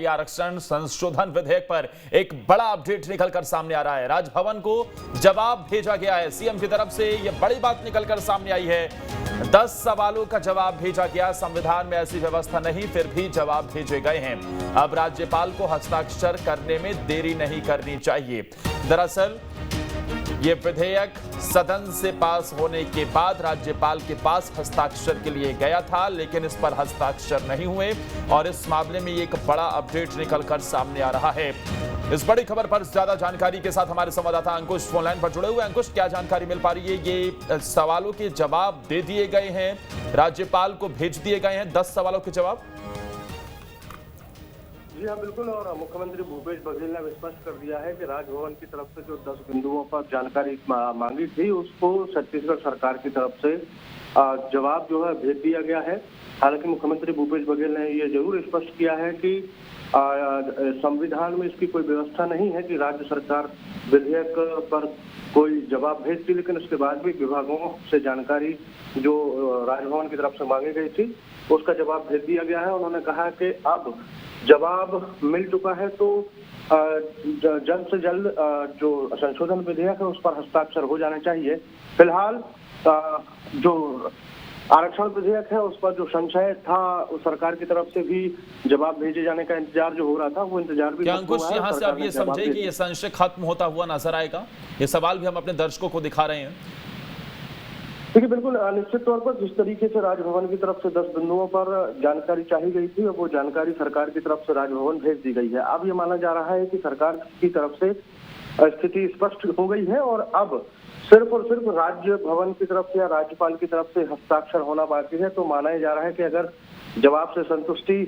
आरक्षण संशोधन विधेयक पर एक बड़ा अपडेट निकलकर सामने आ रहा है। राजभवन को जवाब भेजा गया है। सीएम की तरफ से यह बड़ी बात निकलकर सामने आई है। 10 सवालों का जवाब भेजा गया। संविधान में ऐसी व्यवस्था नहीं, फिर भी जवाब भेजे गए हैं। अब राज्यपाल को हस्ताक्षर करने में देरी नहीं करनी चाहिए। दरअसल ये विधेयक सदन से पास होने के बाद राज्यपाल के पास हस्ताक्षर के लिए गया था, लेकिन इस पर हस्ताक्षर नहीं हुए और इस मामले में एक बड़ा अपडेट निकलकर सामने आ रहा है। इस बड़ी खबर पर ज्यादा जानकारी के साथ हमारे संवाददाता अंकुश फोन लाइन पर जुड़े हुए। अंकुश, क्या जानकारी मिल पा रही है? ये सवालों के जवाब दे दिए गए हैं, राज्यपाल को भेज दिए गए हैं 10 सवालों के जवाब। जी हाँ, बिल्कुल। और मुख्यमंत्री भूपेश बघेल ने स्पष्ट कर दिया है कि राजभवन की तरफ से जो 10 बिंदुओं पर जानकारी मांगी थी, उसको छत्तीसगढ़ सरकार की तरफ से जवाब जो है भेज दिया गया है। हालांकि मुख्यमंत्री भूपेश बघेल ने ये जरूर स्पष्ट किया है कि संविधान में इसकी कोई व्यवस्था नहीं है कि राज्य सरकार विधेयक पर कोई जवाब भेजती, लेकिन उसके बाद भी विभागों से जानकारी जो राजभवन की तरफ से मांगी गई थी उसका जवाब भेज दिया गया है। उन्होंने कहा कि अब जवाब मिल चुका है तो जल्द से जल्द जो संशोधन विधेयक है उस पर हस्ताक्षर हो जाने चाहिए। फिलहाल जो आरक्षण विधेयक है उस पर जो संशय था, उस सरकार की तरफ से भी जवाब भेजे जाने का इंतजार जो हो रहा था, वो इंतजार भी अंकुश, यहाँ से आप ये समझे कि ये संशय खत्म होता हुआ नजर आएगा? ये सवाल भी हम अपने दर्शकों को दिखा रहे हैं। देखिए, बिल्कुल निश्चित तौर पर जिस तरीके से राजभवन की तरफ से 10 बिंदुओं पर जानकारी चाहिए गई थी, वो जानकारी सरकार की तरफ से राजभवन भेज दी गई है। अब ये माना जा रहा है कि सरकार की तरफ से स्थिति स्पष्ट हो गई है और अब सिर्फ और सिर्फ राज्य भवन की तरफ से या राज्यपाल की तरफ से हस्ताक्षर होना बाकी है। तो माना जा रहा है कि अगर जवाब से संतुष्टि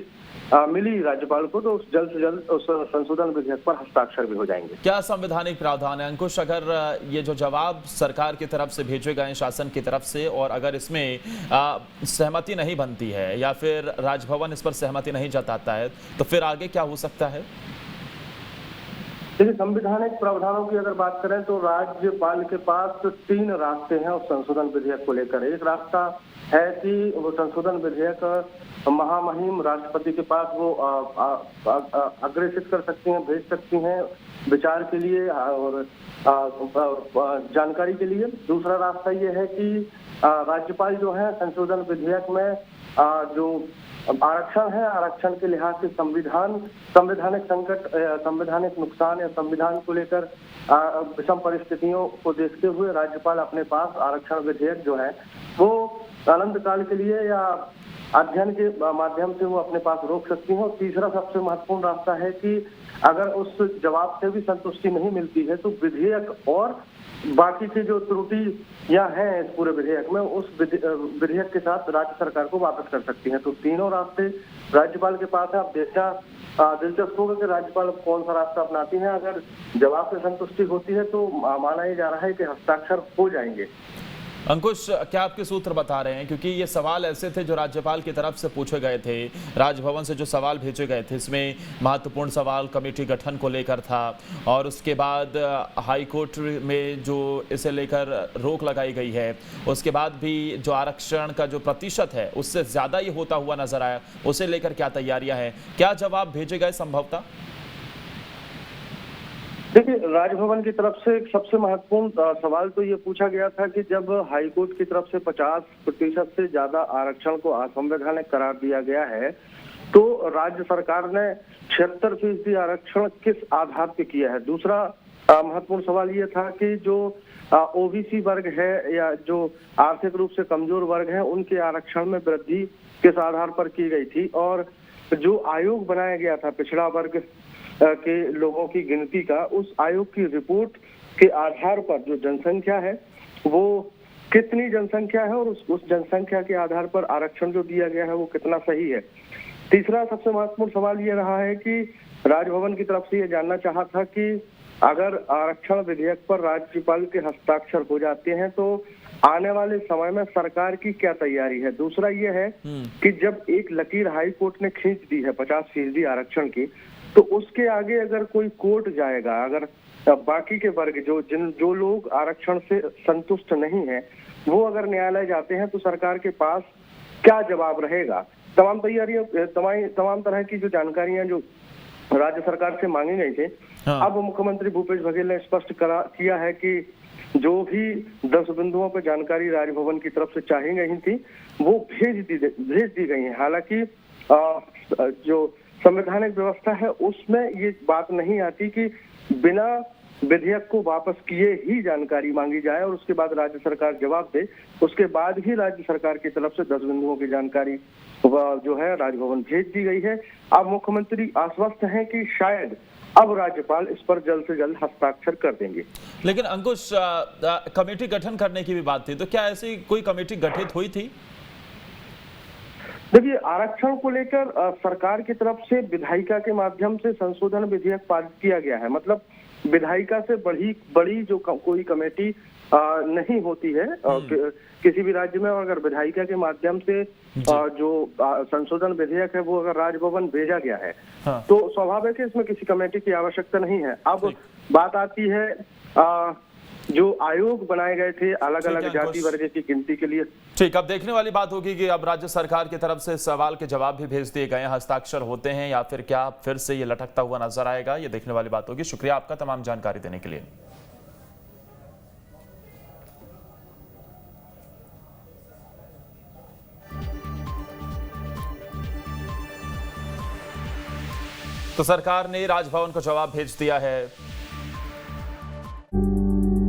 मिली राज्यपाल को तो जल्द से जल्द उस संशोधन विधेयक पर हस्ताक्षर भी हो जाएंगे। क्या संवैधानिक प्रावधान है अंकुश, अगर ये जो जवाब सरकार की तरफ से भेजे गए शासन की तरफ से और अगर इसमें सहमति नहीं बनती है या फिर राजभवन इस पर सहमति नहीं जताता है तो फिर आगे क्या हो सकता है? देखिए, संवैधानिक प्रावधानों की अगर बात करें तो राज्यपाल के पास 3 रास्ते हैं उस संशोधन विधेयक को लेकर। एक रास्ता है कि वो संशोधन विधेयक महामहिम राष्ट्रपति के पास वो अग्रेषित कर सकती हैं, भेज सकती हैं विचार के लिए और जानकारी के लिए। दूसरा रास्ता ये है कि राज्यपाल जो है संशोधन विधेयक में जो आरक्षण है, आरक्षण के लिहाज से संवैधानिक संकट, संवैधानिक नुकसान या संविधान को लेकर विषम परिस्थितियों को देखते हुए राज्यपाल अपने पास आरक्षण विधेयक जो है वो अनंत काल के लिए या अध्ययन के माध्यम से वो अपने पास रोक सकती हैं। और तीसरा सबसे महत्वपूर्ण रास्ता है कि अगर उस जवाब से भी संतुष्टि नहीं मिलती है तो विधेयक और बाकी की जो त्रुटियां हैं इस पूरे विधेयक में, उस विधेयक के साथ राज्य सरकार को वापस कर सकती हैं। तो तीनों रास्ते राज्यपाल के पास है। अब देखना दिलचस्प होगा कि राज्यपाल कौन सा रास्ता अपनाती है। अगर जवाब से संतुष्टि होती है तो माना ही जा रहा है कि हस्ताक्षर हो जाएंगे। अंकुश, क्या आपके सूत्र बता रहे हैं, क्योंकि ये सवाल ऐसे थे जो राज्यपाल की तरफ से पूछे गए थे, राजभवन से जो सवाल भेजे गए थे, इसमें महत्वपूर्ण सवाल कमेटी गठन को लेकर था और उसके बाद हाईकोर्ट में जो इसे लेकर रोक लगाई गई है, उसके बाद भी जो आरक्षण का जो प्रतिशत है उससे ज़्यादा ये होता हुआ नजर आया, उसे लेकर क्या तैयारियां हैं, क्या जवाब भेजे गए संभवतः? देखिए, राजभवन की तरफ से सबसे महत्वपूर्ण सवाल तो ये पूछा गया था कि जब हाईकोर्ट की तरफ से 50% से ज्यादा आरक्षण को असंवैधानिक करार दिया गया है तो राज्य सरकार ने 76% आरक्षण किस आधार पर किया है। दूसरा महत्वपूर्ण सवाल ये था कि जो ओबीसी वर्ग है या जो आर्थिक रूप से कमजोर वर्ग है उनके आरक्षण में वृद्धि किस आधार पर की गई थी। और जो आयोग बनाया गया था पिछड़ा वर्ग के लोगों की गिनती का, उस आयोग की रिपोर्ट के आधार पर जो जनसंख्या है वो कितनी जनसंख्या है और उस जनसंख्या के आधार पर आरक्षण जो दिया गया है वो कितना सही है। तीसरा सबसे महत्वपूर्ण सवाल ये रहा है कि राजभवन की तरफ से ये जानना चाहा था कि अगर आरक्षण विधेयक पर राज्यपाल के हस्ताक्षर हो जाते हैं तो आने वाले समय में सरकार की क्या तैयारी है। दूसरा ये है कि जब एक लकीर हाई कोर्ट ने खींच दी है 50% आरक्षण की, तो उसके आगे अगर कोई कोर्ट जाएगा, अगर बाकी के वर्ग जो लोग आरक्षण से संतुष्ट नहीं है वो अगर न्यायालय जाते हैं तो सरकार के पास क्या जवाब रहेगा। तमाम तैयारियों तमाम तरह की जो जानकारियां जो राज्य सरकार से मांगे गए थे। हाँ। अब मुख्यमंत्री भूपेश बघेल ने स्पष्ट किया है कि जो भी 10 बिंदुओं पर जानकारी राजभवन की तरफ से चाही गई थी वो भेज दी गई है। हालांकि जो संवैधानिक व्यवस्था है उसमें ये बात नहीं आती कि बिना विधेयक को वापस किए ही जानकारी मांगी जाए और उसके बाद राज्य सरकार जवाब दे, उसके बाद ही राज्य सरकार की तरफ से 10 बिंदुओं की जानकारी जो है राजभवन भेज दी गई है। अब मुख्यमंत्री आश्वस्त हैं कि शायद अब राज्यपाल इस पर जल्द से जल्द हस्ताक्षर कर देंगे। लेकिन अंकुश, कमेटी गठन करने की भी बात थी, तो क्या ऐसी कोई कमेटी गठित हुई थी? देखिए, आरक्षण को लेकर सरकार की तरफ से विधायिका के माध्यम से संशोधन विधेयक पारित किया गया है। मतलब विधायिका से बड़ी जो कोई कमेटी नहीं होती है किसी भी राज्य में, और अगर विधायिका के माध्यम से जो संशोधन विधेयक है वो अगर राजभवन भेजा गया है, हाँ, तो स्वाभाविक है इसमें किसी कमेटी की आवश्यकता नहीं है। अब बात आती है जो आयोग बनाए गए थे अलग अलग जाति वर्ग की गिनती के लिए। ठीक, अब देखने वाली बात होगी कि अब राज्य सरकार की तरफ से सवाल के जवाब भी भेज दिए गए हैं, हस्ताक्षर होते हैं या फिर क्या फिर से ये लटकता हुआ नजर आएगा, ये देखने वाली बात होगी। शुक्रिया आपका तमाम जानकारी देने के लिए। तो सरकार ने राजभवन को जवाब भेज दिया है।